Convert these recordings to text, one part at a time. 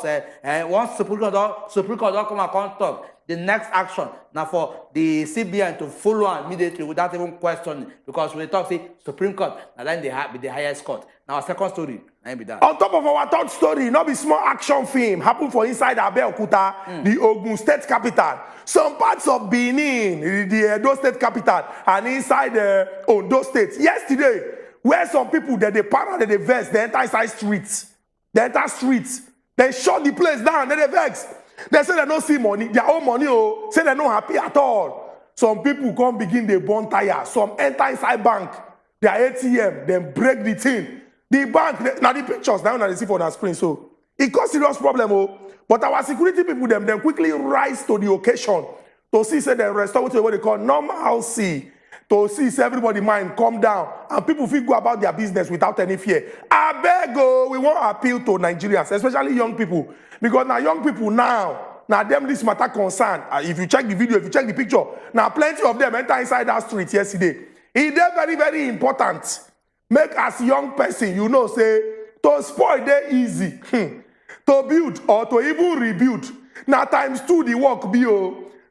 Once Supreme Court don't come and talk, the next action now for the CBN to follow on immediately without even questioning, because we talk say Supreme Court, and then they have the highest court. Now our second story, be that. On top of our third story, not be small action film happen for inside Abeokuta, the Ogun State capital. Some parts of Benin, the Edo State capital, and inside Ondo State. Yesterday, where some people that they para, they vest, they enter inside streets. They enter streets. They shut the place down, then they vex. They say they don't see money, their own money, say they're not happy at all. Some people come begin the bonfires. Some enter inside bank, their ATM, then break the thing. The bank, now the pictures, now they see for the screen. So it cause serious problem, but our security people, them quickly rise to the occasion to see, say, they restore what they call normalcy. To see everybody mind calm down and people feel go about their business without any fear. I beg, we want to appeal to Nigerians, especially young people, because now young people now them this matter concern. If you check the video, if you check the picture, now plenty of them enter inside that street yesterday. It is very, very important. Make as young person, you know, say to spoil they easy, to build or to even rebuild. Now times 2 the work be.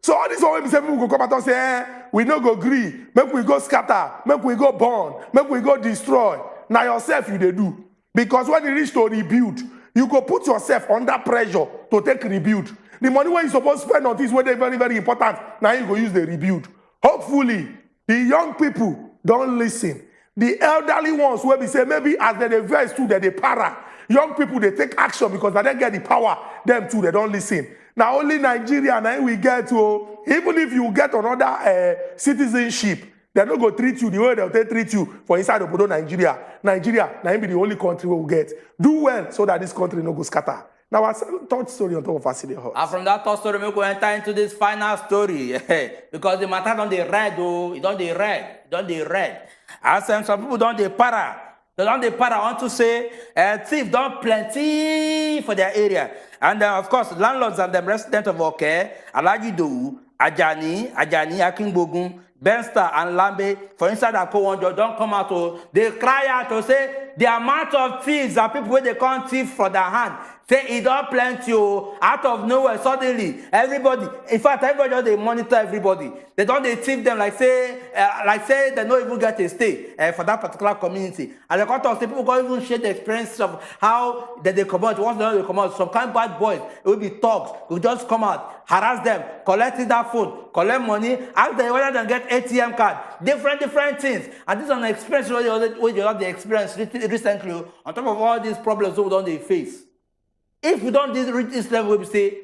So all this always people go come out and say, we no go agree, make we go scatter, make we go burn, make we go destroy. Now yourself you they do. Because when you reach to rebuild, you go put yourself under pressure to take rebuild. The money when you supposed to spend on this, when they very, very important, now you go use the rebuild. Hopefully, the young people don't listen. The elderly ones will be say maybe as they verse too, they para. Young people they take action because they get the power. Them too, they don't listen. Now only Nigeria now we get to, even if you get another citizenship, they don't go treat you the way they treat you for inside of Nigeria. Nigeria now be the only country we will get. Do well so that this country no go scatter. Now our third story on top of Asero. And from that third story, we go enter into this final story because the matter don't they red, it don't they red. As some people don't they para. They don't they para want to say thief don't plenty for their area. And of course, landlords and the residents of Oke, Alajido, Ajani, Akinbogun, Benster and Lambe, for inside Akure don't come out. They cry out to say the amount of thieves that people where they can't thief for their hand. Say it don't plenty out of nowhere suddenly. Everybody, in fact, everybody just they monitor everybody. They don't they thief them like say they don't even get a stay for that particular community. And the context people can't even share the experience of how they come out. Once they come out, some kind of bad boys, it will be thugs, will just come out, harass them, collect that phone, collect money, ask them whether they get ATM card, different things. And this is an experience where you have the experience recently on top of all these problems we don't they face. If we don't reach this level, we say,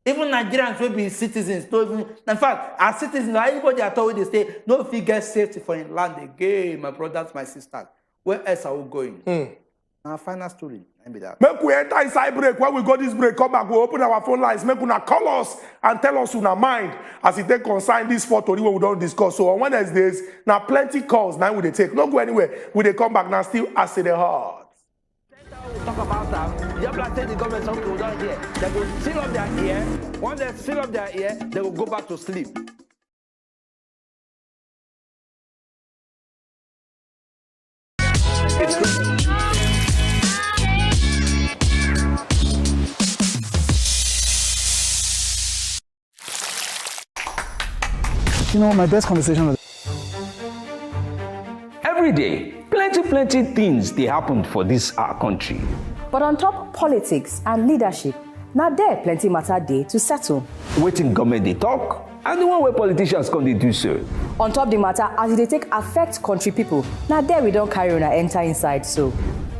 even Nigerians will be citizens. No even, in fact, as citizens, anybody at all, they say, no, if you get safety for in land again, my brothers, my sisters, where else are we going? Now, final story. Make we enter inside break. When we go this break, come back, we open our phone lines. Make we call us and tell us on our mind as it take concern this photo we don't discuss. So on Wednesdays, now plenty calls now we they take. Don't go anywhere. We they come back now still as the heart. Talk about that. Just like say the government something we don't hear. They will seal up their ear. Once they seal up their ear, they will go back to sleep. You know, my best conversation was every day, plenty things they happened for this our country. But on top politics and leadership, now there plenty matter day to settle. Waiting government they talk, and the one where politicians come they do so. On top the matter as they take affect country people, now there we don't carry on and enter inside so.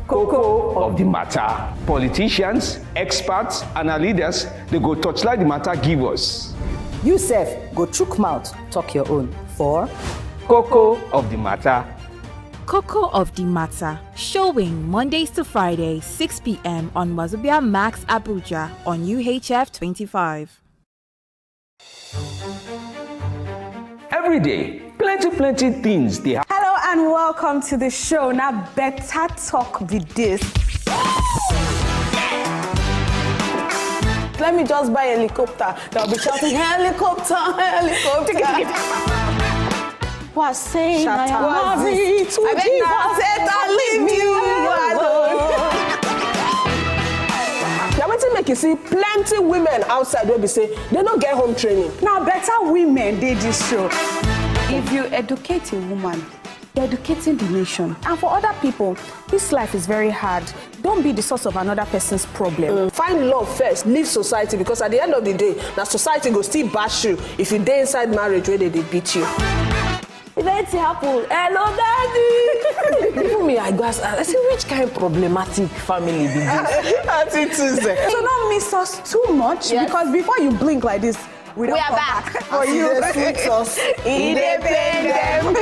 Cocoa of the matter. Politicians, experts, and our leaders, they go touchlight the matter give us. You sef, go chook mouth, talk your own. For Cocoa of the matter. Cocoa of the Matter, showing Mondays to Fridays, 6 p.m. on wazobiamax Abuja on UHF 25. Every day, plenty things they happen. Hello and welcome to the show. Now, better talk with this. Let me just buy a helicopter. They'll be shouting, helicopter. Was saying I am married to Jesus. I leave you alone. You're waiting make you see plenty women outside wey be say they no get home training. Now, better women did this show. If you educate a woman, you're educating the nation. And for other people, this life is very hard. Don't be the source of another person's problem. Find love first, leave society, because at the end of the day, na society go still bash you if you dey inside marriage where they beat you. If anything happen, hello, daddy. Even me, I say, which kind of problematic family be this? So don't miss us too much, because before you blink like this, we are back for you. Independent.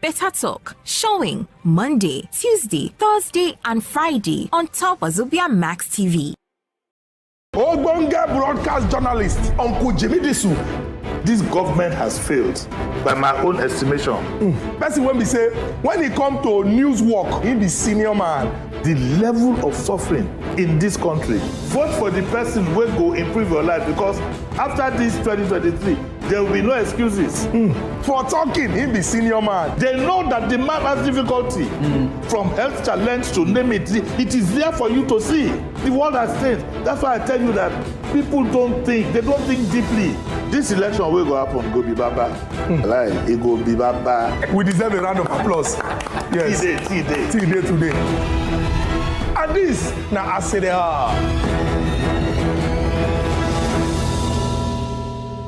Better Talk, showing Monday, Tuesday, Thursday, and Friday on top wazobiamax TV. Ogbonge broadcast journalist, Uncle Jimmy Disu. This government has failed, by my own estimation. Person when we say, when it come to news work, he be senior man. The level of suffering in this country. Vote for the person who will go improve your life, because after this 2023, there will be no excuses. For talking, he be senior man. They know that the man has difficulty. From health challenge to name it, it is there for you to see. The world has changed. That's why I tell you that people don't think, they don't think deeply. This election will go happen, go be baba. Like, it go be baba. We deserve a round of applause. Yes. T-Day today. And this, now Asero.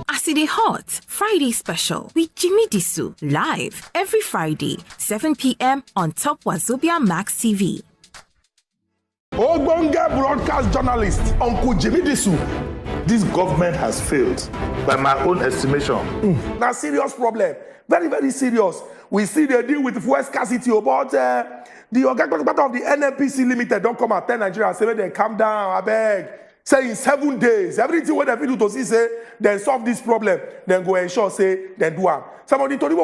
Aside Hot Friday special with Jimmy Disu live every Friday 7 p.m. on top wazobiamax TV. Ogbonge broadcast journalist, Uncle Jimmy Disu. This government has failed, by my own estimation. Now serious problem, very, very serious. We see they deal with fuel scarcity, but the organic part of the NNPC Limited don't come and tell Nigeria, say they calm down, I beg. Say in 7 days, everything what they do to see, say, then solve this problem, then go ensure, say, then do it. Somebody told you,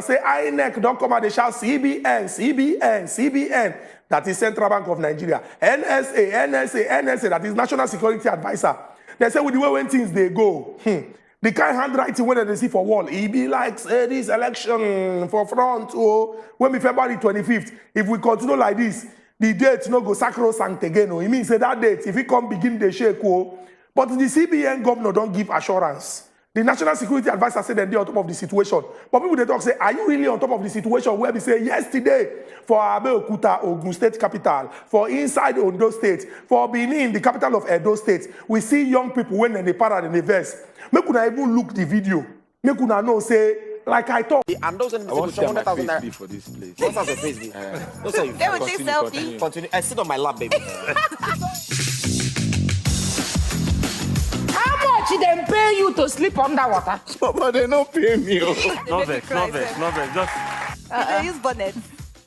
say, INEC don't come and they shout CBN. That is Central Bank of Nigeria. NSA, that is National Security Advisor. They say, with the way when things they go, the kind of handwriting when they see for wall, it be like, say, this election for front, when be February 25th, if we continue like this, the date no go sacrosanct again. It means that date, if it come begin the shake, but the CBN governor don't give assurance. The National Security Advisor said they're on top of the situation. But people they talk say, are you really on top of the situation? Where we say yesterday for Abeokuta, Ogun State capital, for inside Ondo State, for Benin, the capital of Edo State, we see young people when they para in the vest. Make una even look the video. Make una know say, like I thought. And those I want to get my FEB for this place. What's as a FEB? Those are you. They will take selfie. Continue. I sit on my lap, baby. How much did they pay you to sleep underwater? But they don't pay me. No vex. Just. They use bonnet.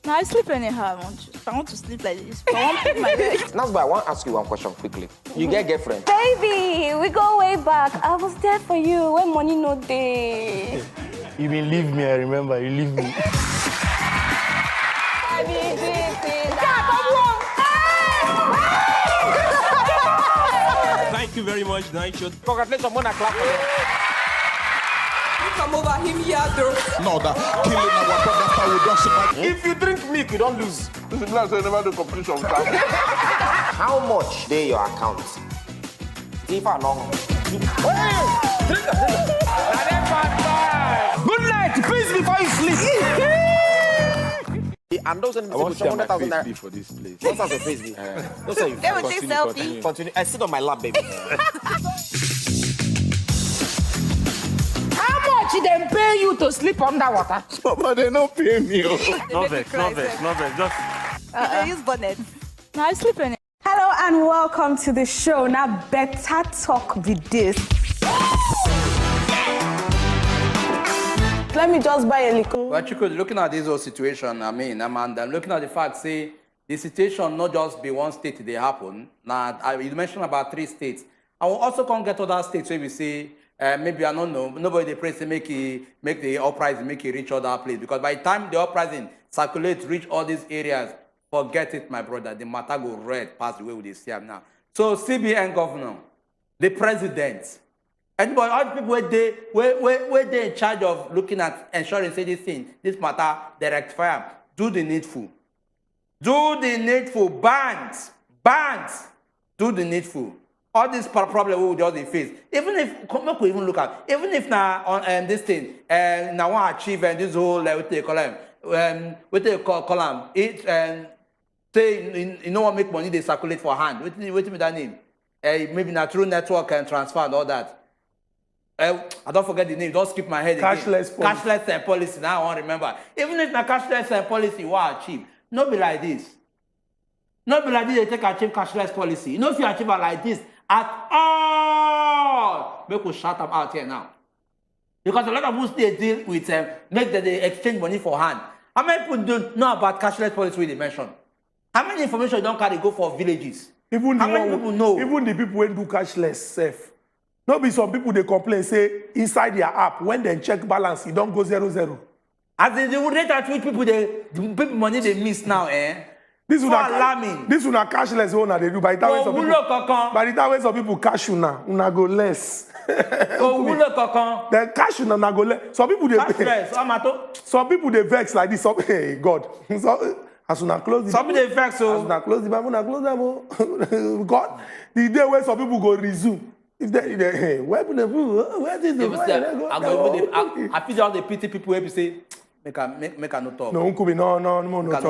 No, I sleep anyhow. I want to sleep like this. I want to put my leg. That's why I want to ask you one question quickly. You get girlfriend? Baby, we go way back. I was there for you when money no day. You been leave me, I remember. You leave me. Thank you very much, Nigel. Congratulations, I'm gonna clap for you. Come over him here, though. No, that killing our brother, how we don't survive. If you drink milk, you don't lose. This is not never do competition of time. How much they your account? If I long. Good night. Peace before you sleep. And those I want to get my FEB for this place. What's as a FEB? Those are you. They will take selfie. Continue. I sit on my lap, baby. How much did they pay you to sleep underwater? But they don't pay me. No vex. Just. They use bonnet. No, I sleep in it. Hello and welcome to the show. Now, better talk with this. Let me just buy a liquor. But you could looking at this whole situation, I'm looking at the fact, say, the situation not just be one state they happen. Now, you mentioned about 3 states. I will also come get other states where we say, maybe I don't know, nobody they pray to make the uprising, make it reach other place. Because by the time the uprising circulates, reach all these areas, forget it, my brother, the matter go red past the way they see them now. So CBN governor, the president, anybody, all the people where they in charge of looking at ensuring say this matter, they rectify, do the needful. Do the needful. Ban Banks, do the needful. All these problem we will just face. Even if, make we even look at, even if now on this thing, now want to achieve this whole, what they call them, it, say, you know what make money they circulate for hand. What me that name? Maybe not through network and transfer and all that. I don't forget the name. Don't skip my head Cashless again. Cashless policy. Now I want to remember. Even if the cashless policy was achieved, not be like this. Not be like this. They take achieve cashless policy. You know if you achieve it like this at all, make us shut them out here now. Because a lot of us they deal with make that they exchange money for hand. How many people don't know about cashless policy they mention? How many information you don't carry go for villages? Even how many people know? Even the people who do cashless safe. No be some people they complain say inside their app when they check balance it don't go 0-0. As the rate at which people the people money they miss now, This so alarming. This one a cashless one they do by the time some people cash una go less. The cash una go less. Some people they some people they vex like this. Hey God. So, as una close the some they vex so as una close the Bible, una close them. God, the day when some people go resume. If they where is the I feel all the pity people who say make a no talk. No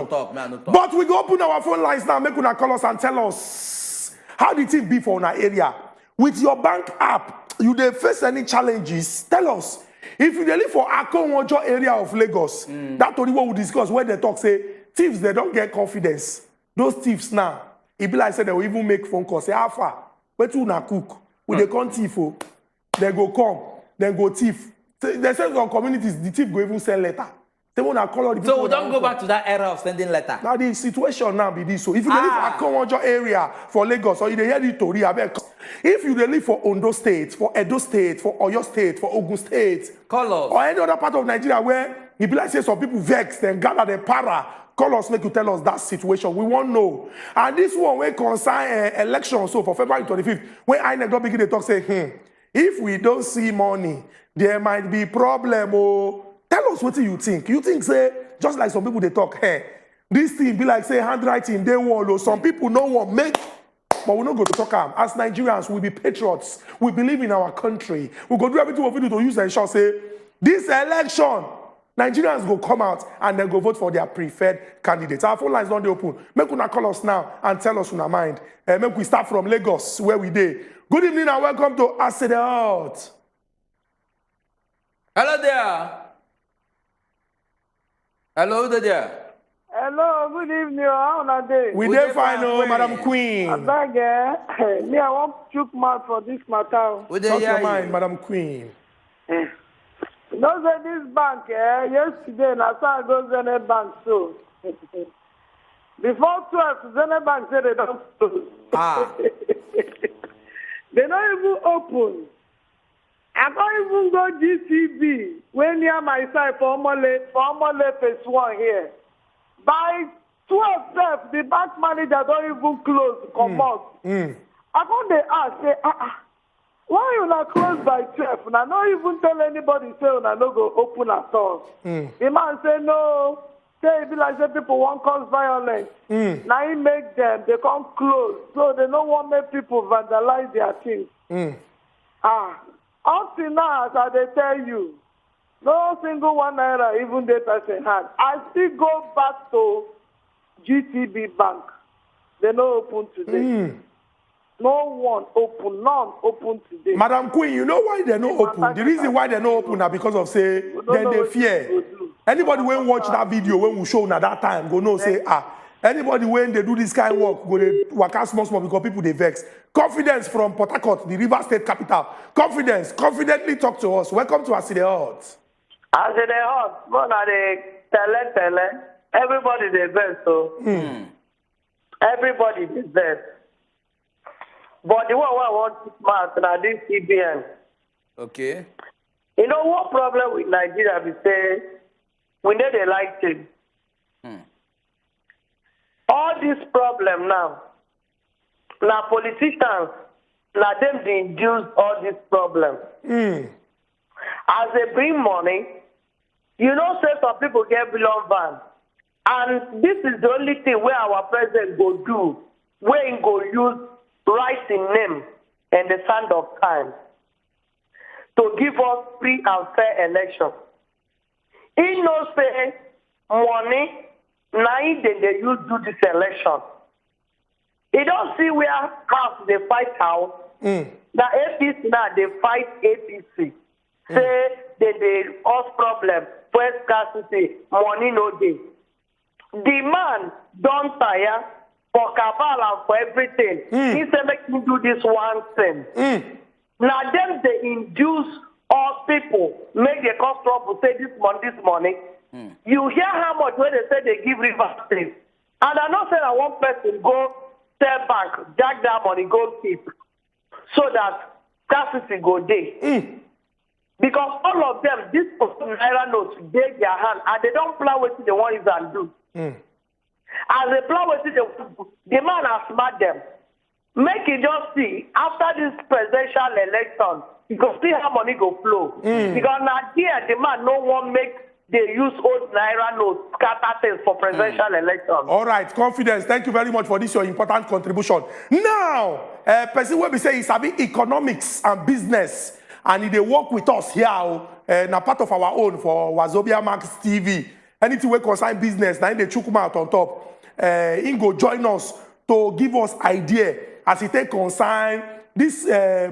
talk. But we go open our phone lines now, make una call us and tell us how the thing be for our area. With your bank app, you dey face any challenges? Tell us. If you dey live for Akure and area of Lagos, that's only what we discuss where they talk say thieves they don't get confidence. Those thieves now, it be like say they will even make phone calls. Say how far? Where to na cook? When they come thief, they go come, then go thief. They say some communities, the thief go even send letter. They want to call all the people. So we don't go back to that era of sending letter. Now the situation now be this. So if you live for Akure area for Lagos, or you hear the story about, if you live for Ondo State, for Edo State, for Oyo State, for Ogun State, call us. Or any other part of Nigeria where it be like say some people vex, then gather the para. Call us, make you tell us that situation. We won't know. And this one will concern election. So for February 25th, when INEC don't begin to talk, say, if we don't see money, there might be problem. Oh, tell us what you think. You think, say, just like some people they talk, this thing be like say handwriting, they want. Or some people no one make. But we're not going to talk. As Nigerians, we be patriots. We believe in our country. We go do everything we do to use and shall say, this election. Nigerians go come out and then go vote for their preferred candidates. Our phone lines don't open. Make una call us now and tell us una mind. Make we start from Lagos, where we dey. Good evening and welcome to Asero. Hello there. Hello there. Hello, good evening. How are you? We dey fine, Madam Queen. I beg, me, I want chook mouth for this matter. Talk your mind, Madam Queen. You know, say this bank, yesterday, I saw I go Zenith Bank, so. Before 12, Zenith Bank said they don't close. They don't even open. I can't even go GCB, when near my side for Omole phase 1 here. By 12, the bank manager don't even close, come out. I can't they ask, say, why you not close by 12? And I don't even tell anybody say I no go open at all. The man say no. Say it be like say people won't cause violence. Now he make them, they can't close. So they don't want make people vandalize their things. Up till now, as they tell you, no single 1 naira, even they person hand. I still go back to GTB Bank. They no open today. No one open, none open today. Madam Queen, you know why they're not open? The reason why they're not open are because of say then they fear. Anybody when watch that video when we show at that time go know say anybody when they do this kind of work go they work out small because people they vex. Confidence from Port Harcourt, the River State capital. Confidently talk to us. Welcome to Asero. Asero, but now they tell. Everybody they best so. Everybody they best. But the one I want to mark now this CBN. Okay. You know what problem with Nigeria we say we need a light thing. All this problem now politicians, now them they induce all this problem. As they bring money, you know say some people get belong van. And this is the only thing where our president go do. where he go use write in name and the sand of time to give us free and fair election. He knows say money now they use do this election. He don't see where house they fight house. The APC now they fight APC. Say they cause problem, first scarcity, money no day. The man don't tire for cabal and for everything. He said make him do this one thing. Now them they induce all people, make the cost trouble, say this money. You hear how much when they say they give River State. And I not say that one person go sell bank, jack that money, go keep. So that scarcity go day. Because all of them, this naira notes, they their hand, and they don't plan what they want to do. As they plan what they do, the man has smart them. Make it just see, after this presidential election, you can see how money go flow. Because now here, the man no one make they use old naira notes, scatter things for presidential election. All right, confidence. Thank you very much for this, your important contribution. Now, person will be saying sabi economics and business, and they work with us here, na part of our own for wazobiamax TV. Anything we concern business, now they chook out on top. He go join us to give us idea as it take concern this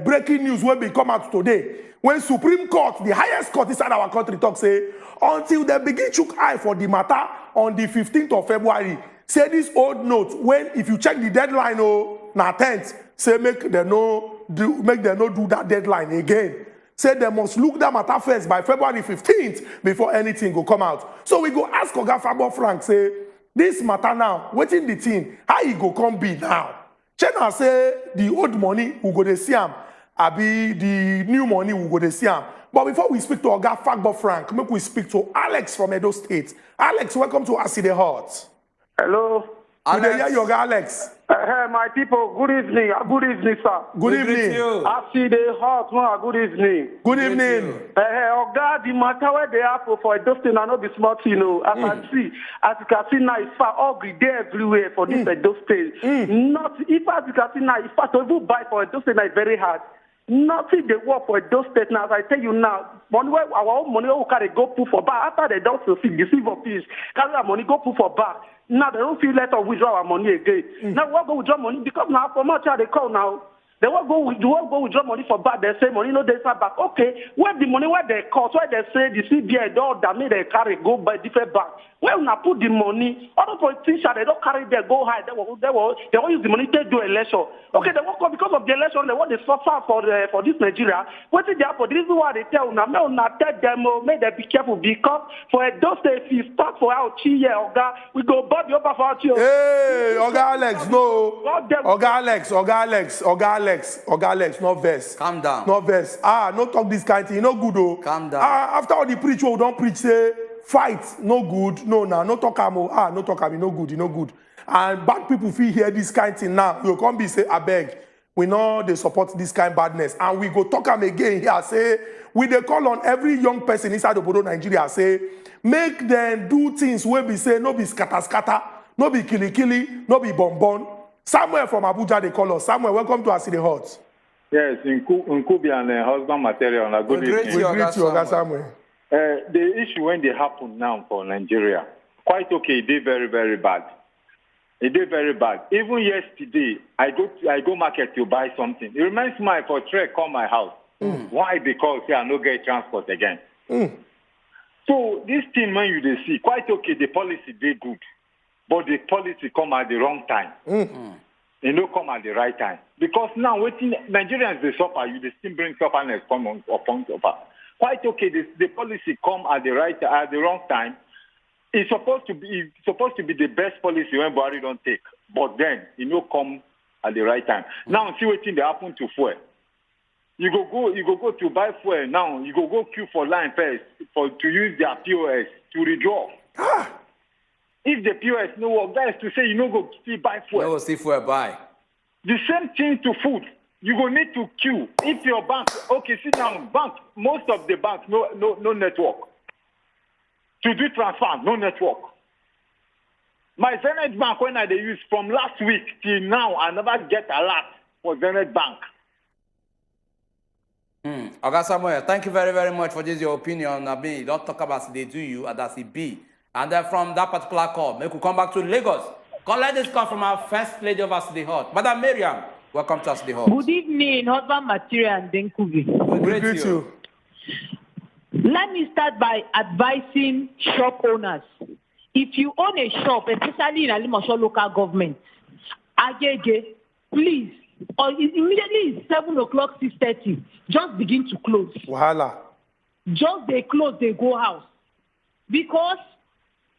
breaking news will be come out today. When Supreme Court, the highest court inside our country, talk say, until they begin chook eye for the matter on the 15th of February, say this old note, when if you check the deadline, na 10th, say make them no do that deadline again. Say they must look that matter first by February 15th before anything go come out. So we go ask Oga Fabo Frank, say, this matter now, waiting the thing, how it go come be now? Chena say the old money we go to see him, abi the new money we go to see him. But before we speak to Oga Fabo Frank, make we speak to Alex from Edo State. Alex, welcome to Asero Hot. Hello. Good day, Yoga Alex. My people, good evening. Good evening, sir. Good evening. Asero Hot, man, good evening. Good evening. Oga, the matter where they are for Edo State, I know be smart, you know. As I see, as you can see now, it's far ugly there everywhere for this Edo State. Not if as you can see now, it's far to even buy for Edo State now, it's very hard. Nothing they work for Edo State now. As I tell you now, money where our own money will carry go put for back after they don't fulfill the silver fish, carry our money go put for back. Now they don't feel let us withdraw our money again. Now what go withdraw money because now for much they call now. They won't go withdraw money for back. They say money no they start back. Okay, where the money where they cost, where they say the CBI don't damage they carry go by different bank. Where we put the money, other politicians they don't carry their go high. They won't use the money to do election. Okay, they won't go because of the election. They want to suffer for this Nigeria. What is there for this is what they tell now. May not tell them. May they be careful because for Edo State, if you start for our cheer, Oga, we go body over for our cheer. Hey, Oga Alex, no. Oga Alex, no verse. Calm down. No verse. No talk this kind of thing. No good, though. Calm down. After all the preach, we don't preach, say, fight, no good. No talk, no talk, no good, no good. And bad people feel hear this kind of thing now. You come be say, I beg. We know they support this kind of badness. And we go talk them again here, say, we they call on every young person inside Obodo, Nigeria, say, make them do things where we say, no be scatter, no be killy, no be bonbon. Samuel from Abuja, they call us. Samuel, welcome to Asero Hot. Yes, Nkubi and husband material. Good evening. We greet you, Oga Samuel. The issue when they happen now for Nigeria, quite okay, they very, very bad. It did very bad. Even yesterday, I go market to buy something. It reminds me for trek come my house. Why? Because I no get transport again. So this thing when you they see, quite okay, the policy they good. But the policy come at the wrong time. They don't come at the right time. Because now, waiting Nigerians, they suffer, you they still bring sufferness come upon suffer. Quite okay, the policy come at the wrong time. It's supposed to be the best policy when Buhari don't take. But then, it no come at the right time. Now, see what thing they happen to fuel. You go to buy fuel now. You go queue for line first to use their POS to withdraw. If the POS no work, that is to say you no go still buy fuel. No go see fuel buy. The same thing to food. You go need to queue. If your bank, okay, sit down, bank, most of the banks no network. To do transfer, no network. My Zenith Bank, when I dey use from last week till now, I never get alert for Zenith Bank. Oga Samuel, thank you very, very much for this your opinion. I mean, you don't talk about they do you, and that's it be. And then from that particular call, make we come back to Lagos. Collect this call from our first lady of us the hot. Madam Miriam, welcome to us the hot. Good evening, husband material and Denkubi. We greet you. Let me start by advising shop owners. If you own a shop, especially in Alimosho local government, Agege, please, or immediately it's 7 o'clock, 6:30, just begin to close. Wahala. Just they close, they go house. Because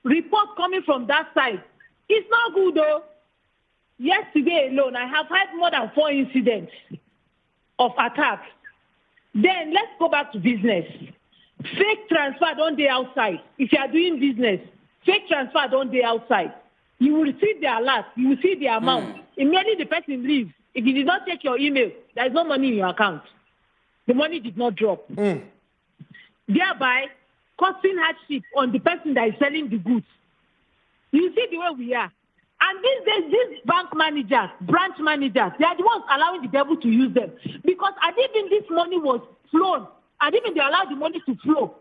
reports coming from that side, it's not good though. Yesterday alone, I have had more than 4 incidents of attacks. Then let's go back to business. Fake transfer don't dey outside. If you are doing business, fake transfer don't dey outside. You will receive the alert, you will see the amount. Immediately the person leaves. If you did not check your email, there is no money in your account. The money did not drop. Thereby, causing hardship on the person that is selling the goods. You see the way we are. And these days, these bank managers, branch managers, they are the ones allowing the devil to use them. Because I didn't think this money was flown. I didn't think they allowed the money to flow.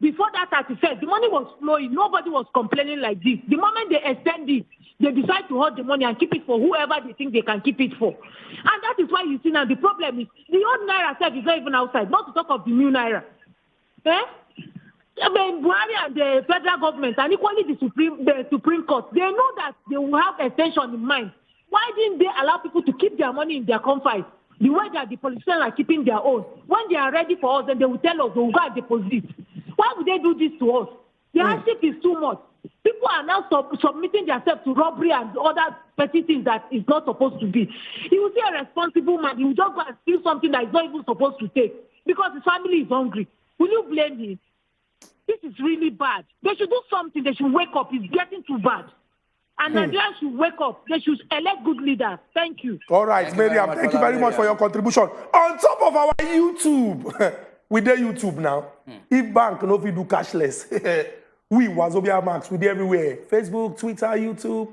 Before that 31st, the money was flowing. Nobody was complaining like this. The moment they extend it, they decide to hold the money and keep it for whoever they think they can keep it for. And that is why you see now the problem is the old naira itself is not even outside, not to talk of the new naira. I mean, Buhari and the federal government and equally the Supreme Court, they know that they will have extension in mind. Why didn't they allow people to keep their money in their confines? The way that the politicians are keeping their own. When they are ready for us, then they will tell us they will go and deposit. Why would they do this to us? The hardship is too much. People are now submitting themselves to robbery and other petty things that is not supposed to be. You will see a responsible man, he will just go and steal something that is not even supposed to take because his family is hungry. Will you blame him? This is really bad. They should do something. They should wake up. It's getting too bad. And Nigerians should wake up. They should elect good leaders. Thank you. All right, Miriam, thank you very much for your contribution. On top of our YouTube, we do YouTube now. If bank no fit do cashless, we wazobiamax, we do everywhere. Facebook, Twitter, YouTube.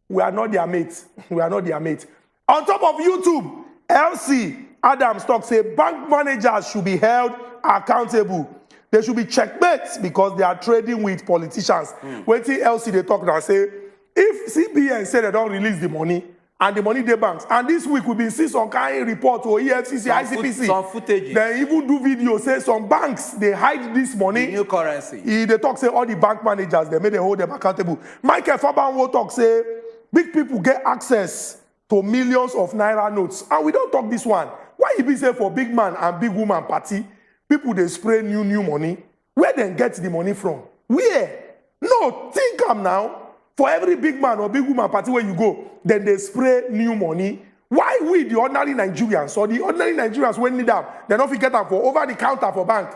We are not their mates. We are not their mates. On top of YouTube, LC Adams talk say bank managers should be held accountable. They should be checkmates because they are trading with politicians. When LC they talk now say, if CBN say they don't release the money and the money they banks, and this week we've been seeing some kind of report to EFCC, ICPC, some footage. They even do video say some banks they hide this money. The new currency. They talk say all the bank managers they made they hold them accountable. Michael Fabanwo talk say big people get access to millions of naira notes, and we don't talk this one. Why it be say for big man and big woman party? People they spray new money. Where they get the money from? Where? No, think am now. For every big man or big woman party where you go, then they spray new money. Why we, the ordinary Nigerians, or the ordinary Nigerians when need them, they don't forget them for over the counter for bank.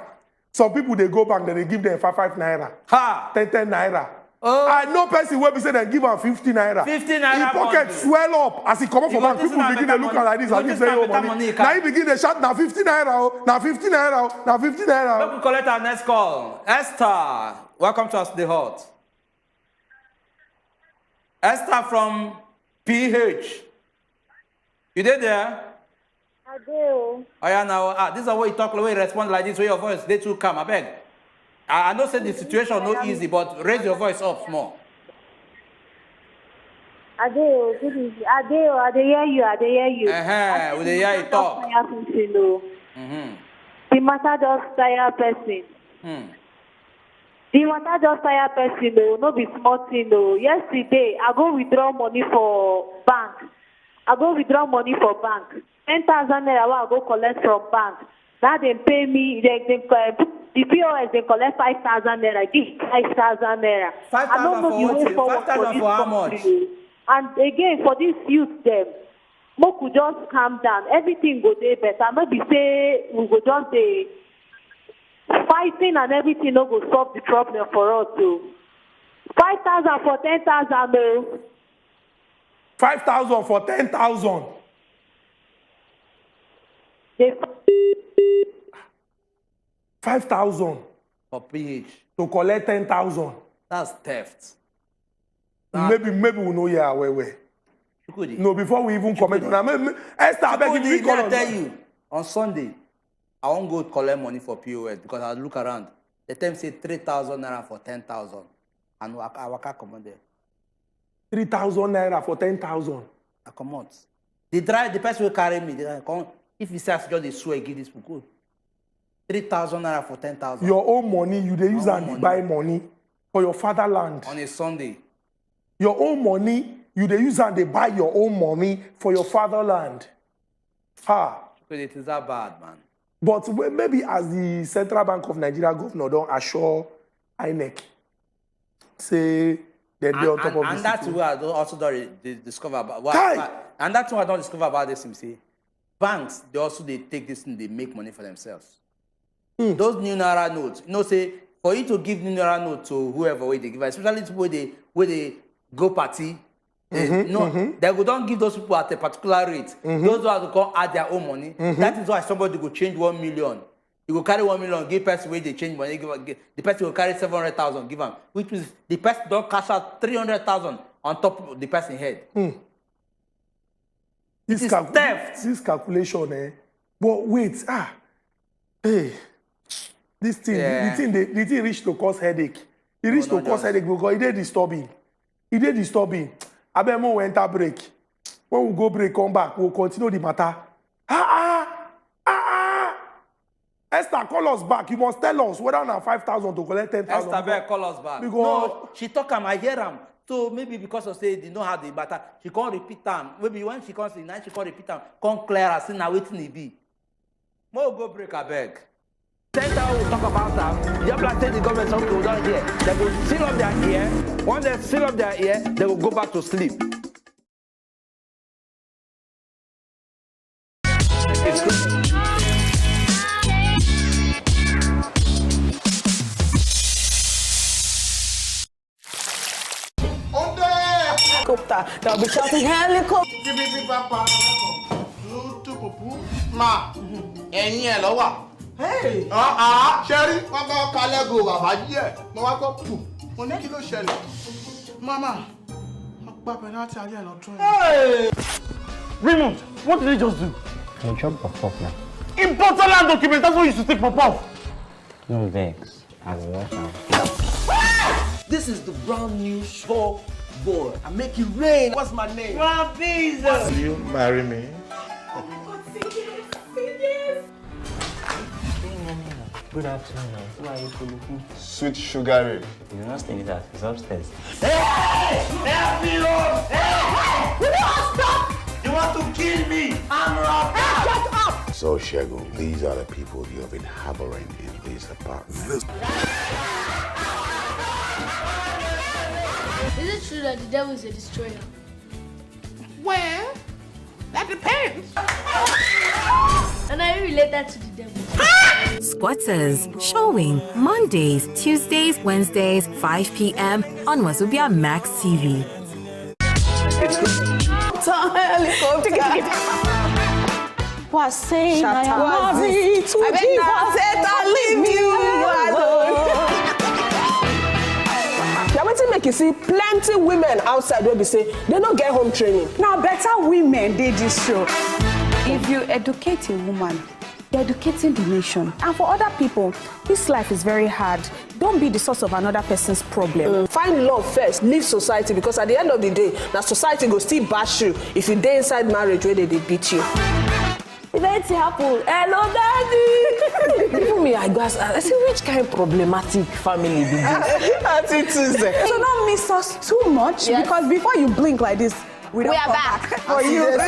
Some people they go bank, then they give them 5 naira, 10 naira. I know person where we say they give them 50 naira. 50 naira. His pocket swell up as he come up for bank. People begin to look at like this, and he say, "Oh, money." Now he begin to shout, "Now 50 naira, now 50 naira, now 50 naira." Let me collect our next call. Esther, welcome to us the hot. Esther from PH. You there? I do. Oh yeah, now this is the way you talk, the way you respond like this, where your voice they too come. I beg. I know say the situation no easy, but raise your voice up small. I do. Good evening. I do hear you. I do hear you. We dey hear you talk. The matter just tire person. The matter just tire person though, no be small thing though. Yesterday, I go withdraw money for bank. 10,000 naira I go collect from bank. Now they pay me, the POS they collect 5,000 naira. Give 5,000 naira. 5,000 for what? 5,000 for how much? And again, for this youth them, Moku just calm down. Everything go dey better. Maybe say we go just dey fighting and everything no go solve the problem for us too. 5,000 for 10,000 though. 5,000 for 10,000. 5,000 for PH to collect 10,000. That's theft. Maybe we know yeah where. No, before we even comment on that, Esther, I beg you, I tell you, on Sunday, I won't go collect money for POS because I look around. The time say 3,000 naira for 10,000, and I can't come on there. 3,000 naira for 10,000. I come out. The person will carry me. If he says just the swear, give this people. 3,000 naira for 10,000. Your own money, you they use and buy money for your fatherland. On a Sunday. Your own money, you they use and they buy your own money for your fatherland. Because it is that bad, man. But maybe as the Central Bank of Nigeria governor don't assure INEC, say that they're on top of this. And that's where I also don't discover about. And that's why I don't discover about this. See, banks they take this and they make money for themselves. Those new naira notes, say for you to give new naira note to whoever they give, especially to where they go party. They go don't give those people at a particular rate. Those who have to come add their own money. That is why somebody go change 1 million. You go carry 1 million, give person where they change money. The person will carry 700,000, give them. Which means the person don't cash out 300,000 on top of the person's head. This is theft. This calculation, But wait, this thing, the thing reached to cause headache. It reached to cause headache because it is disturbing. It is disturbing. Abemo will enter break. When we go break, come back, we'll continue the matter. Esther, call us back. You must tell us whether now 5,000 to collect 10,000. Esther, call us back. Because no, she talk I hear them. So maybe because of say they know how the matter, she can't repeat them. Maybe when she comes in night, she can't repeat them. Come clear us, now waiting it be. More go break a beg. Center will talk about that. Just like say the government something will not hear. They will seal up their ear. Once they seal up their ear, they will go back to sleep. It's good. Helicopter. They'll be shouting helicopter. Ma, ẹ̀yin ẹ̀ lọ́wọ́. Hey! Sherry, wọ́n kọ́ kalẹ́gò bàbá díẹ̀. Mo wá kọ́ pù. Mo ní kí ló ṣẹlẹ̀? Mama, ọgbà penalty ayé ẹ̀ lọ tún ẹ̀. Hey! Raymond, what did they just do? I dropped the pop now. Important land document, that's what you used to take for pop. No vex. I will watch now. This is the brand new show boy. I make it rain. What's my name? Will you marry me? Good afternoon. Who are you looking? Sweet sugar. You're not staying with us. It's upstairs. Hey! Help me, Lord! Hey! You don't stop! You want to kill me? I'm robbed! Hey, shut up! So, Shegun, these are the people you have been harboring in this apartment. Is it true that the devil is a destroyer? Well, that depends. And are you related to the devil? Squatters, showing Mondays, Tuesdays, Wednesdays, 5 p.m. on Wazobia Max TV. Was saying I am Shut worthy to give us it and leave you alone. Now, what make you see plenty women outside where they say they don't get home training. Now, better women did this show. If you educate a woman, you're educating the nation. And for other people, this life is very hard. Don't be the source of another person's problem. Find love first, leave society, because at the end of the day, now society go still bash you if you dey inside marriage where they beat you. If anything happen, hello, daddy. Even me, I say, which kind of problematic family be this? So don't miss us too much, because before you blink like this, we are back for you.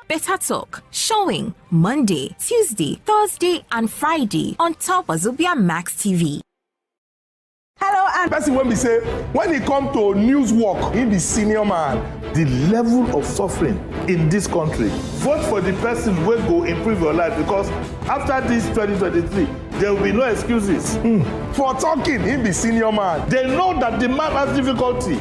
Better Talk, showing Monday, Tuesday, Thursday, and Friday on top of Wazobia Max TV. Hello, and person when we say when it come to news work, he be senior man. The level of suffering in this country. Vote for the person who will improve your life, because after this 2023, there will be no excuses. For talking, he be senior man. They know that the man has difficulty.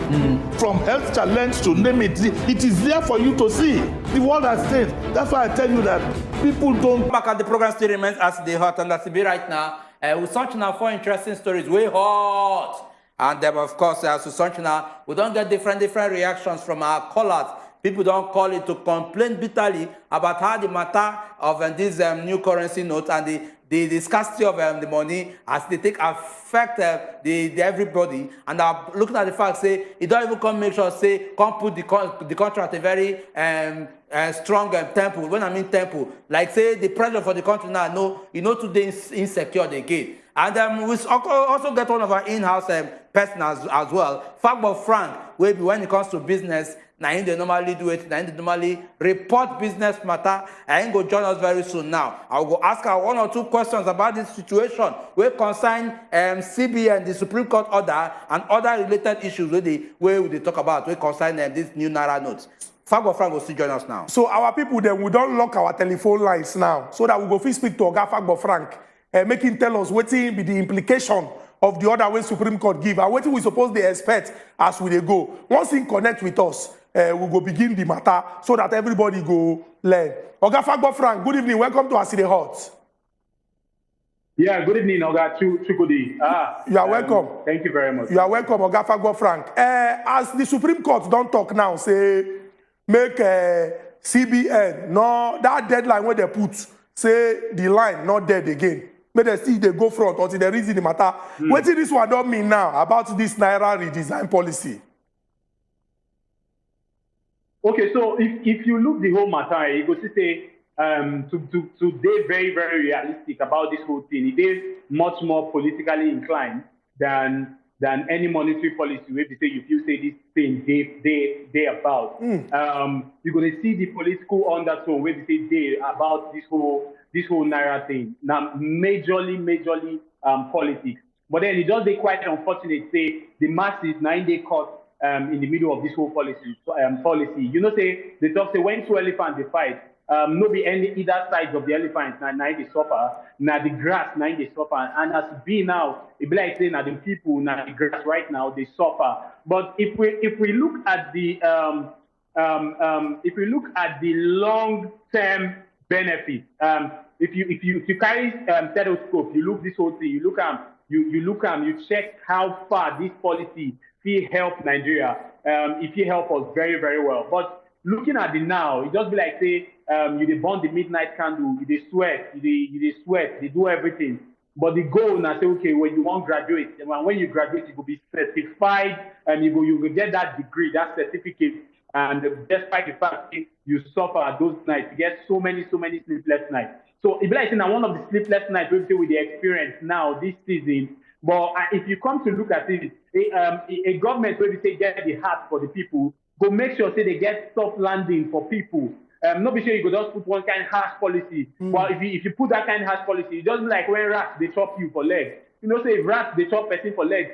From health challenge to name it, it is there for you to see. The world has changed. That's why I tell you that people don't. Back at the program still remains as they hot and that's be right now. with such now 4 interesting stories, way hot. And then, of course, as to such now, we don't get different reactions from our callers. People don't call it to complain bitterly about how the matter of this new currency note and the scarcity of the money as they take affect the everybody. And I'm looking at the fact, say, it don't even come make sure, say, come put the country at a very strong tempo. When I mean tempo, like, say, the pressure for the country now, no, today insecure again. And we also get one of our in-house person as well, Fagbo Frank, when it comes to business, now they normally do it, now they normally report business matter. I ain't go join us very soon now. I'll go ask her 1 or 2 questions about this situation where concern CBN, the Supreme Court order, and other related issues where they talk about, where concern this new naira notes. Fagbo Frank will still join us now. So our people then, we don't lock our telephone lines now, so that we go speak to Oga Fagbo Frank, make him tell us what be the implication of the order when Supreme Court give, and what we suppose they expect as we they go. Once he connect with us, we go begin the matter so that everybody go learn. Oga Fagbo Frank, good evening. Welcome to Asero Hot. Yeah, good evening, Oga Chukudi. You are welcome. Thank you very much. You are welcome, Oga Fagbo Frank. As the Supreme Court don't talk now, say make CBN no that deadline where they put say the line not dead again. May they still they go front until they reason the matter. What did this one don't mean now about this naira redesign policy? Okay, so if you look the whole matter, you go to say to be very, very realistic about this whole thing. It is much more politically inclined than any monetary policy where they say if you say this thing they about. You're gonna see the political undertone where they say they about this whole naira thing. Now majorly politics. But then it does be quite unfortunate say the masses now they caught in the middle of this whole policy. You know, say they talk say when 2 elephants they fight, no be any either side of the elephants now they suffer, now the grass now they suffer, and as be now, it be like saying now the people now the grass right now they suffer. But if we look at the long term benefits, if you carry stethoscope, you look this whole thing, you you check how far this policy will help Nigeria. It will help us very, very well. But looking at it now, it just be like say you dey burn the midnight candle, you dey sweat, they do everything. But the goal now say, okay, when you want graduate, and when you graduate, you will be certified, and you will get that degree, that certificate. And despite the fact that you suffer those nights, you get so many sleepless nights. So it be like saying one of the sleepless nights we say with the experience now this season. But if you come to look at it, a government where we say get the heart for the people, go make sure say they get soft landing for people. Not be sure you go just put one kind of harsh policy. But if you put that kind of harsh policy, it doesn't like when rats they chop you for legs. You know, say if rats they chop person for legs.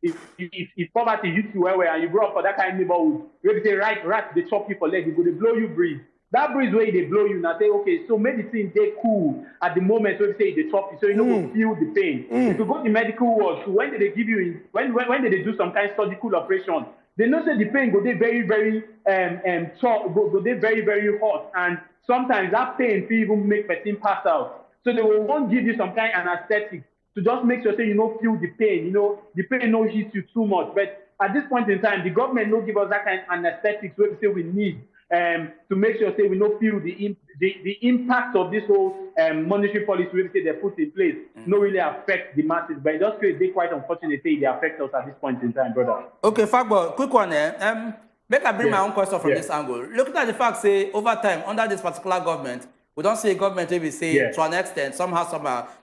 If poverty hits you well and you grow up for that kind of neighborhood, you say right rats they chop you for legs, they blow you breeze. That breeze where they blow you now say okay, so medicine they cool at the moment when they say they chop you, so you don't feel the pain. If you go to medical ward, so when they give you when they do some kind of surgical operation, they know say the pain go they very very go they very very hot, and sometimes that pain will even make person pass out. So they will want give you some kind of anesthetic to just make sure say you don't feel the pain. You know the pain no hit you too much. But at this point in time, the government no give us that kind of anesthetics where we say we need. To make sure say we don't feel the impact of this whole monetary policy we say they put in place no really affect the masses, but it does create quite unfortunate say they affect us at this point in time, brother. Okay, Fagbo, quick one make I bring my own question from this angle. Looking at the fact say over time under this particular government, we don't see a government where we say to an extent somehow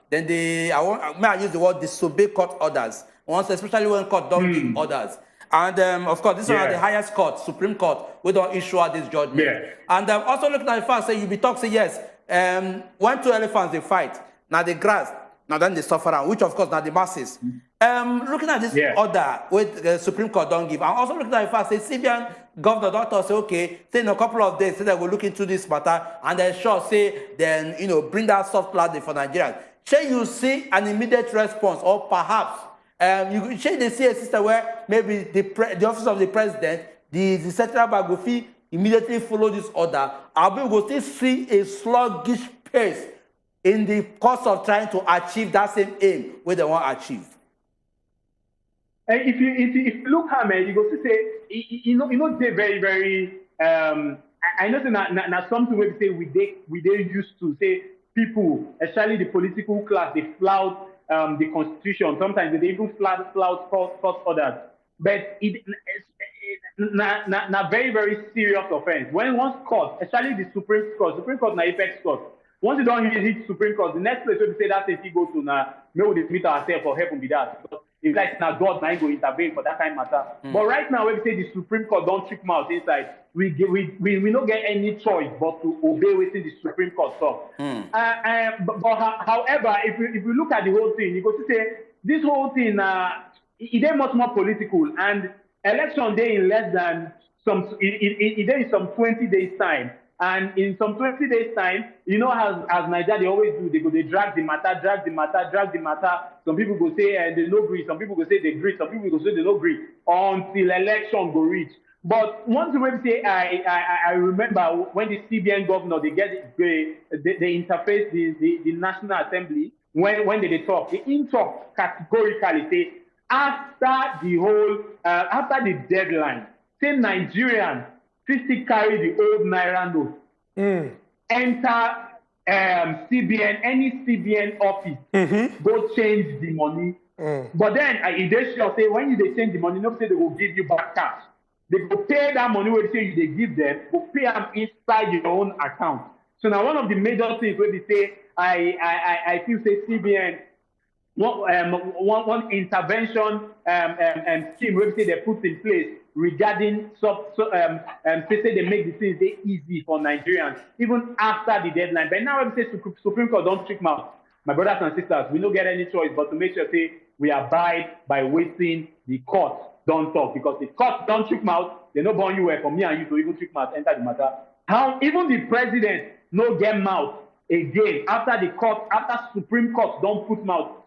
then may I use the word disobey court orders once, especially when court don't give orders. And of course, this is one of the highest court, Supreme Court, we don't issue this judgment. And also looking at the fact, say you be talking, say yes, when 2 elephants they fight, now the grass, now then they suffer, which of course now the masses. Looking at this order, with the Supreme Court don't give, and also looking at the fact, say CBN governor doctor say okay, say in a couple of days, say they will look into this matter, and then sure say then bring that soft landing for Nigerians. Shall you see an immediate response, or perhaps? You should see a system where maybe the office of the president, the central bank will immediately follow this order. Our people will still see a sluggish pace in the course of trying to achieve that same aim where they want to achieve. And if you look at me, you go to say, they very, very, I know that something where we say we used to say people, especially the political class, they flout the constitution. Sometimes they even flout court orders. But it's not very, very serious offense. When once court, especially the Supreme Court, na apex court, once you don't hit Supreme Court, the next place where we say that if you go to now, maybe we meet ourselves for help with that. Because it's like now God might go intervene for that kind of matter. But right now, when we say the Supreme Court don't trick mouth inside, we don't get any choice but to obey within the Supreme Court talk. However, if we look at the whole thing, you go to say this whole thing it is much more political, and election day in less than it is some 20 days time. And in some 20 days time, you know, as Nigeria they always do, they drag the matter. Some people go say they no agree, some people go say they agree, some people go say they no agree until election go reach. But one thing we say, I remember when the CBN governor they interface the National Assembly when they talk, they talk categorically say after the deadline, say Nigerians still carry the old naira note, enter CBN, any CBN office, go change the money. But then if they sure say when you change the money, no say they will give you back cash. They go pay that money where they say they give them, go pay them inside your own account. So now one of the major things where they say I feel say CBN one intervention scheme where they say they put in place regarding say they make the things they easy for Nigerians even after the deadline. But now when we say Supreme Court don't trick mouth, my brothers and sisters, we don't get any choice but to make sure say we abide by waiting the court don't talk, because the court don't trick mouth, they no born you for me and you to even trick mouth enter the matter. How even the president no get mouth again after the court, after Supreme Court don't put mouth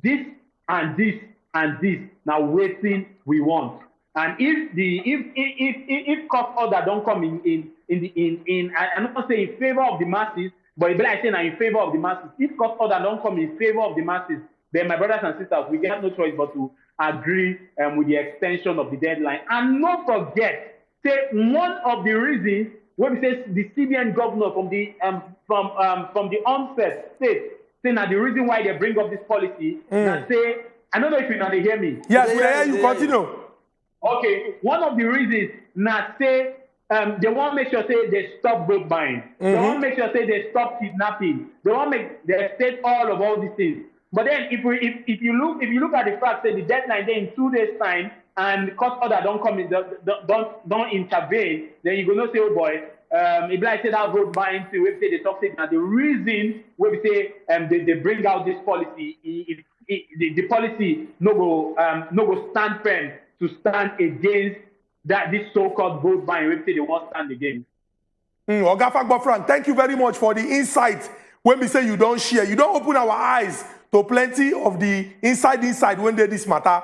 this and this and this. Now waiting we want. And if court order don't come in I'm not saying in favor of the masses, but it be like saying in favor of the masses. If court order don't come in favor of the masses, then my brothers and sisters, we have no choice but to agree with the extension of the deadline. And not forget, say one of the reasons when we say the CBN governor from the onset state, saying that the reason why they bring up this policy, and say, I don't know if you know they hear me. Yes, we hear you. Continue. Okay, one of the reasons now say they want to make sure say they stop vote buying. They want to make sure say they stop kidnapping. They want to make they state all these things. But then if you look at the fact that the deadline then in 2 days time and court order don't come in, don't intervene, then you're gonna say, oh boy, if like say that vote buying thing, we say they talk now the reason where we say they bring out this policy, the policy no go stand firm to stand against this so-called vote buying, we say they won't stand against. Oga Fagbofran, thank you very much for the insight. When we say you don't share, you don't open our eyes to plenty of the inside when they this matter.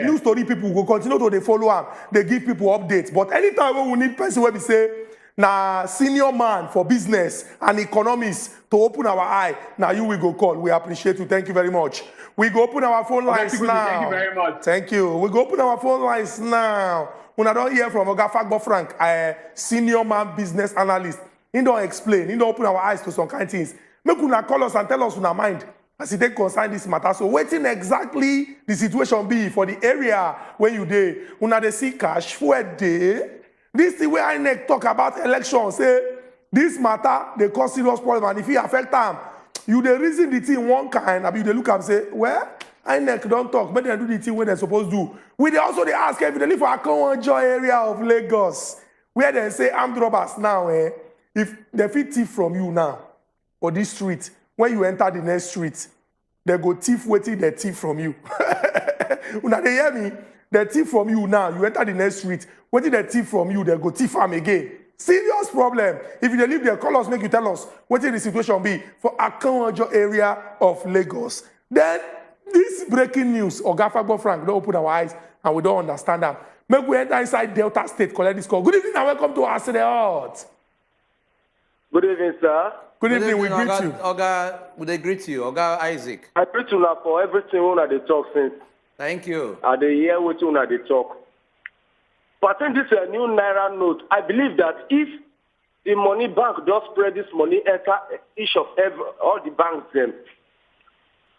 News story people will continue to they follow up, they give people updates. But anytime when we need person where we say, na senior man for business and economists to open our eye, now you will go call. We appreciate you. Thank you very much. We go open our phone lines now. Thank you very much. Thank you. We go open our phone lines now. When I don't hear from Oga Fagbofran, a senior man business analyst, he don't explain, he don't open our eyes to some kind of things. Make una call us and tell us una mind as it concern this matter. So waiting exactly the situation be for the area where you dey. Una dey see cash for day. This is where INEC talk about elections. Say this matter they cause serious problem, and if it affect them, you dey reason the thing one kind, and you dey look and say, well, INEC don't talk, but they do the thing when they supposed to do. We dey also they ask if they live for Akure and area of Lagos, where they say armed robbers now, if they fit thief from you now, or this street, when you enter the next street, they go thief waiting they thief from you. Una they hear me? They thief from you now, you enter the next street, waiting they thief from you, they go thief them again. Serious problem. If you leave their call us, make you tell us what the situation be for Akure and area of Lagos. Then this breaking news, Oga Fagbofran don't open our eyes and we don't understand that. Make we enter inside Delta State, collect this call. Good evening and welcome to Asero. Good evening, sir. Good evening, we greet you. Oga, would they greet you? Oga Isaac. I greet you for everything una dey talk since. Thank you. I dey hear wetin una dey talk. But I think this is a new naira note. I believe that if the money bank just spread this money enter each of all the banks them.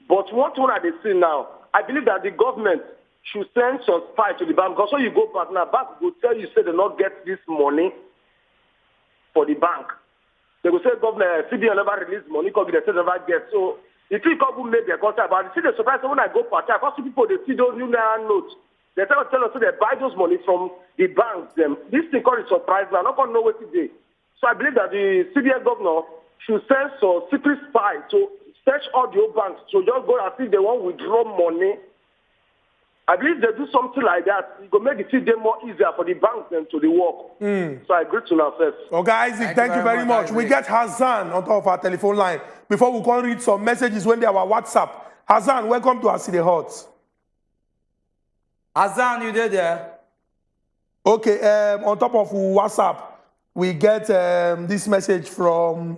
But what una dey see now, I believe that the government should send some spy to the bank. Because when you go back now, bank will tell you say they not get this money for the bank. They will say government CBN never release money because they say never get. So the three people made their contract, but I see the surprise when I go part time. Because people they see those new naira notes. They tell us they buy those money from the banks. Them this thing called a surprise now. Not gonna know what it is. So I believe that the CBN governor should send some secret spy to search all the old banks to just go and see if they want to withdraw money. I believe they do something like that. It will make it more easier for the banks than to the work. So I agree to now first. Okay, Isaac, thank you very much. We get Hassan on top of our telephone line. Before we can read some messages when they are our WhatsApp. Hassan, welcome to Asero Hot. Hassan, you there? Okay, on top of WhatsApp, we get this message from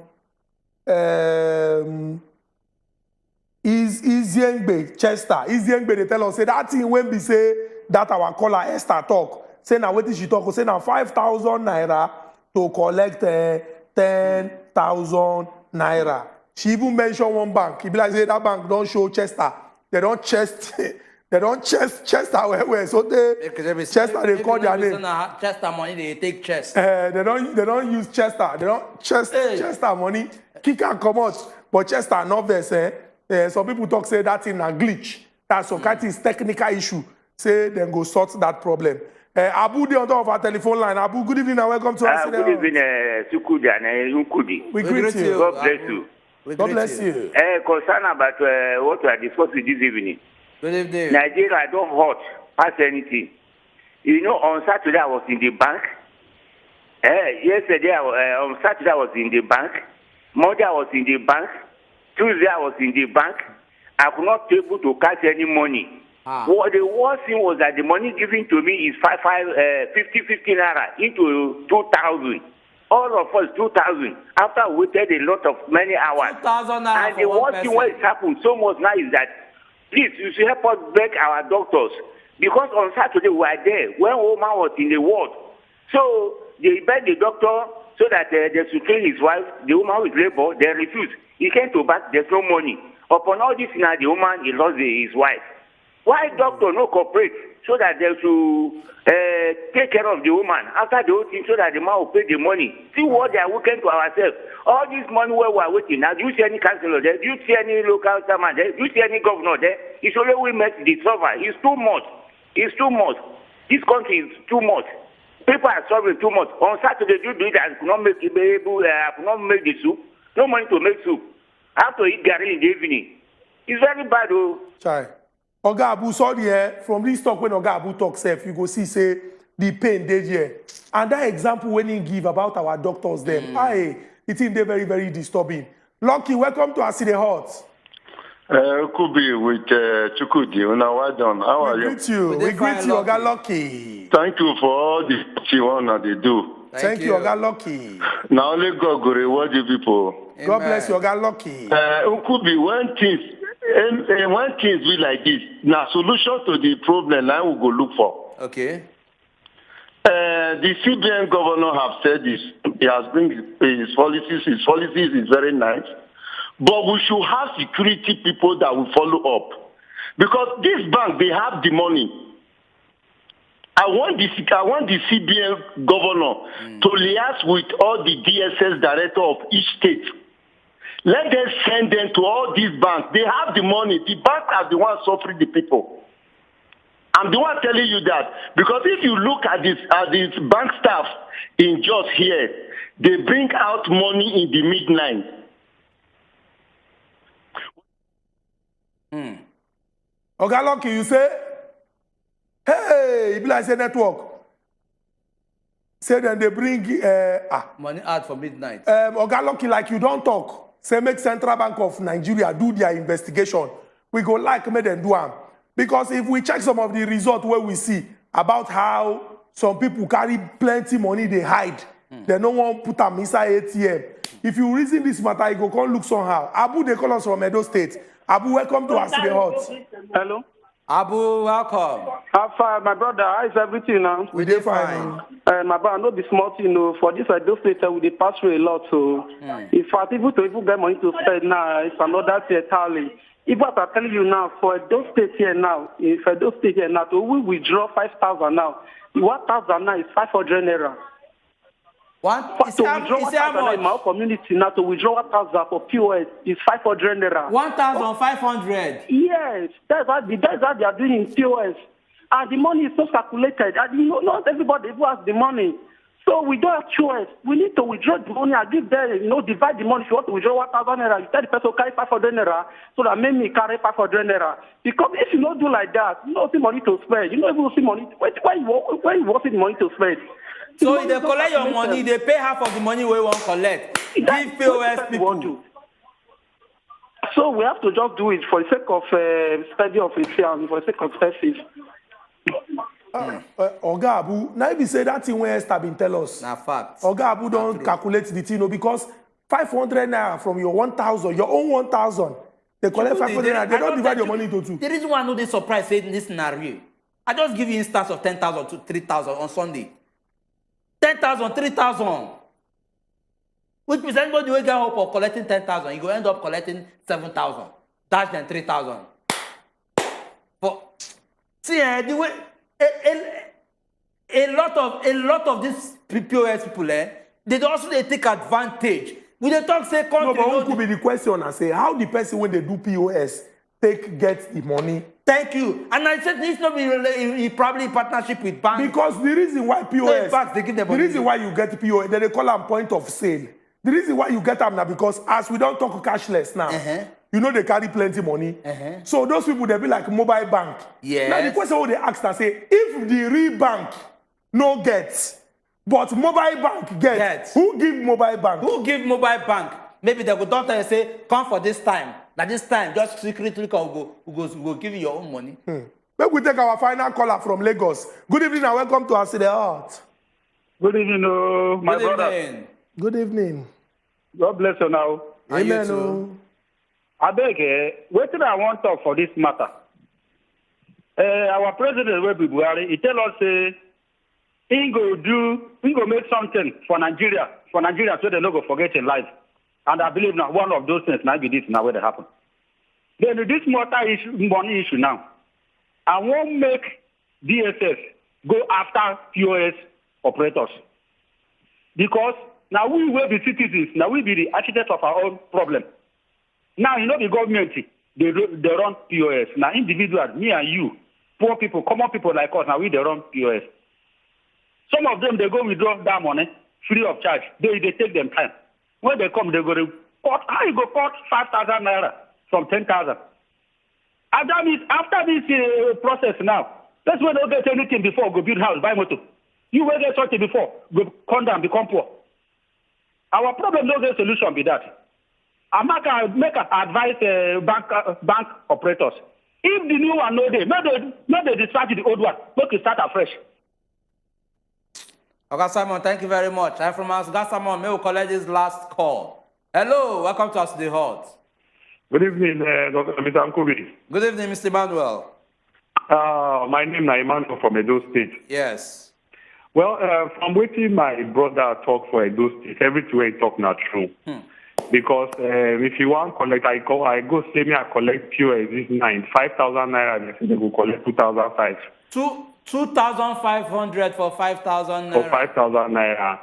Iziengbe Chester. Iziengbe, they tell us, say that thing when we say that our caller Esther talk, say now what is she talk? Say now 5,000 naira to collect 10,000 naira. She even mentioned one bank. He be like, say that bank don't show Chester. They don't chest. They don't Chester where. So they Chester they call their name. Chester money they take chest. They don't use Chester. They don't Chester money. Kick and come out. But Chester not there. Some people talk say that in a glitch. That's some kind of technical issue. Say then go sort that problem. Abu on top of our telephone line. Abu, good evening and welcome to us. Good evening, Sukudi and Nkudi. We greet you. God bless you. God bless you. Concern about what we are discussing this evening. Good evening. Nigeria don't hurt past anything. You know, on Saturday I was in the bank. Yesterday on Saturday I was in the bank. Monday I was in the bank. Tuesday I was in the bank. I could not be able to catch any money. Well, the worst thing was that the money given to me is 50 naira into 2,000. All of us 2,000. After we waited a lot of many hours. 2,000 naira. And the worst thing what has happened so much now is that please you should help us beg our doctors because on Saturday we were there when woman was in the ward. So they begged the doctor so that they should train his wife. The woman with labor, they refused. He came to back, there's no money. Upon all this now, the woman, he lost his wife. Why doctor no cooperate so that they should take care of the woman after the whole thing so that the man will pay the money? See what they are working to ourselves. All this money where we are waiting now, do you see any councillor there? Do you see any local chairman there? Do you see any governor there? It's only we met the suffer. It's too much. It's too much. This country is too much. People are suffering too much. On Saturday, you do it and could not make the soup. No money to make soup. I have to eat garri in the evening. It's very bad, oh. Chai. Oga Abu, sorry, from this talk when Oga Abu talk self, you go see say the pain dey here. And that example when he give about our doctors them, it is very, very disturbing. Lucky, welcome to Asero Hot. Could be with Chukudi. Well done. How are you? We greet you, Oga Lucky. Thank you for all the one that they do. Thank you, Oga Lucky. Now only God go reward you people. Amen. God bless you, Oga Lucky. Could be when things be like this, now solution to the problem I will go look for. Okay. The CBN governor have said this. He has bring his policies. His policies is very nice. But we should have security people that will follow up. Because this bank, they have the money. I want the CBN governor to liaise with all the DSS director of each state. Let them send them to all these banks. They have the money. The banks are the ones suffering the people. I'm the one telling you that. Because if you look at this bank staff in Jos here, they bring out money in the midnight. Oga Lucky, you say, hey, it be like say network. Say then they bring money out for midnight. Oga Lucky, like you don't talk. Say make Central Bank of Nigeria do their investigation. We go like make them do them. Because if we check some of the results where we see about how some people carry plenty money, they hide. They no one put them inside ATM. if you reason this matter, you go come look somehow. Abu, they call us from Edo State. Abu, welcome to Asero Hot. Hello. Abu, welcome. How far, my brother? How is everything now? We did fine. My brother, no be small thing, for this Edo State, we dey pass through a lot. So, in fact, even to even get money to spend now, it's another thing entirely. If what I'm telling you now, for Edo State here now, if Edo State here now, to we withdraw 5,000 now. 1,000 now is 500 naira. To withdraw 1,000 in my community now, to withdraw 1,000 for POS is 500 naira. 1,500? Yes, that's how they are doing in POS. And the money is so circulated. And not everybody who has the money. So we don't have choice. We need to withdraw the money and give them, divide the money. If you want to withdraw 1,000 naira, you tell the person carry 500 naira, so that make me carry 500 naira. Because if you don't do like that, you don't see money to spend. You don't even see money. Where you want the money to spend? So if they collect your money, they pay half of the money we won't collect. Give POS people. So we have to just do it for the sake of study of it and for the sake of service. Oga Abu, now if you say that thing when Esther been tell us. Na fact. Oga Abu don't calculate the thing, because 500 naira from your 1,000, your own 1,000, they collect 500 naira. They don't divide your money into two. The reason why I know this surprise in this scenario, I just give you instance of 10,000 to 3,000 on Sunday. 10,000, 3,000. Which means anybody will get hope of collecting 10,000, you go end up collecting 7,000. Dash them 3,000. But see, the way a lot of these POS people, they also take advantage. We they talk say country. No, but what could be the question? I say how the person when they do POS get the money. Thank you. And I said this not be probably in partnership with banks. Because the reason why POS, banks, they give them the reason why you get POS, they call them point of sale. The reason why you get them now because as we don't talk cashless now, you know they carry plenty money. So those people they be like mobile bank. Yes. Now the question what they ask now say if the real bank no gets, but mobile bank gets, who give mobile bank? Who give mobile bank? Maybe they go down and say come for this time. That this time just secretly go give you your own money. Maybe we take our final caller from Lagos. Good evening and welcome to Asero Hot. Good evening, my brother. Good evening. God bless you now. Amen. I beg, what did I want to talk for this matter? Our president, Buhari, he tell us he go make something for Nigeria so they don't go forget in life. And I believe now one of those things might be this now where they happen. Then this money issue now, I won't make DSS go after POS operators. Because now we will be citizens, now we be the architects of our own problem. Now, the government, they run POS. Now, individuals, me and you, poor people, common people like us, now they run POS. Some of them, they go withdraw that money free of charge. They take them time. When they come, they go to court. How you go court 5,000 naira from 10,000? After this process now, that's when they get anything before, go build house, buy motor. You will get something before, go come down, become poor. Our problem, no get solution be that. I make advise bank operators. If the new one no dey, not they dispatch the old one. Make it start afresh. Okay, Simon, thank you very much. I'm from Asga Simon. May we collect this last call. Hello, welcome to Asero Hot. Good evening, Dr. Mr. Nkubi. Good evening, Mr. Emmanuel. My name is Emmanuel from Edo State. Yes. Well, from waiting my brother talk for Edo State, everywhere he talk not true. Because if you want collect, I go say me I collect POS this night, 5,000 naira, they say they go collect 2,500. 2,500 for 5,000 naira. For 5,000 naira.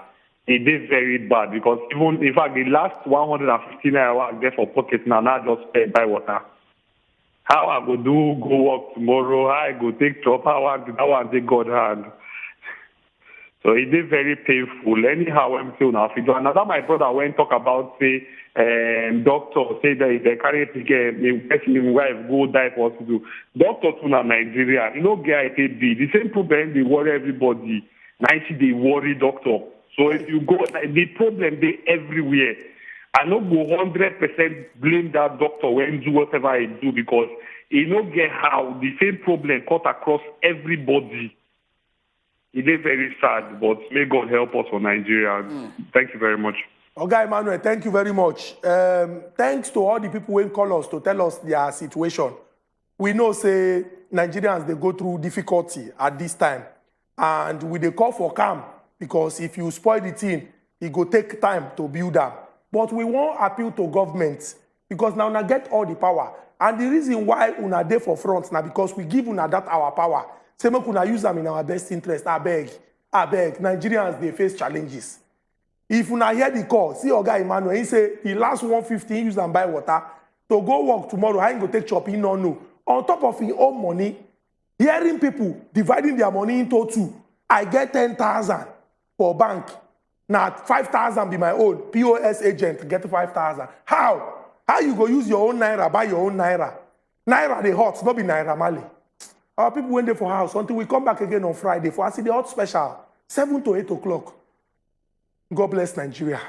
It is very bad because even, in fact, the last 150 naira I get for pocket now, just pay buy water. How I go work tomorrow, how I go take job, how I take God hand. So it is very painful. Anyhow, I'm still now. Another my brother went talk about say doctor say that they carry a person wife go die for hospital. Doctor too in Nigeria, get FEB. The same problem they worry everybody. 90 they worry doctor. So if you go, the problem they everywhere. I no go 100% blame that doctor when do whatever he do because he no get how the same problem cut across everybody. It is very sad, but may God help us for Nigeria. Thank you very much. Oga Emmanuel, thank you very much. Thanks to all the people who call us to tell us their situation. We know, say, Nigerians, they go through difficulty at this time. And we dey call for calm, because if you spoil the thing, it go take time to build them. But we won't appeal to government, because now una get all the power. And the reason why una dey for front now, because we give una that our power. Say make una use them in our best interest. I beg, Nigerians, they face challenges. If una hear the call, see Oga Emmanuel, he say the last 150 use and buy water to go work tomorrow. I ain't go take chop, he no know. On top of his own money, hearing people dividing their money into two. I get 10,000 for bank. Now 5,000 be my own. POS agent get 5,000. How? How you go use your own naira, buy your own naira? Naira they hot, not be naira Mali. Our people went there for house until we come back again on Friday for us the hot special, 7 to 8 o'clock. God bless Nigeria.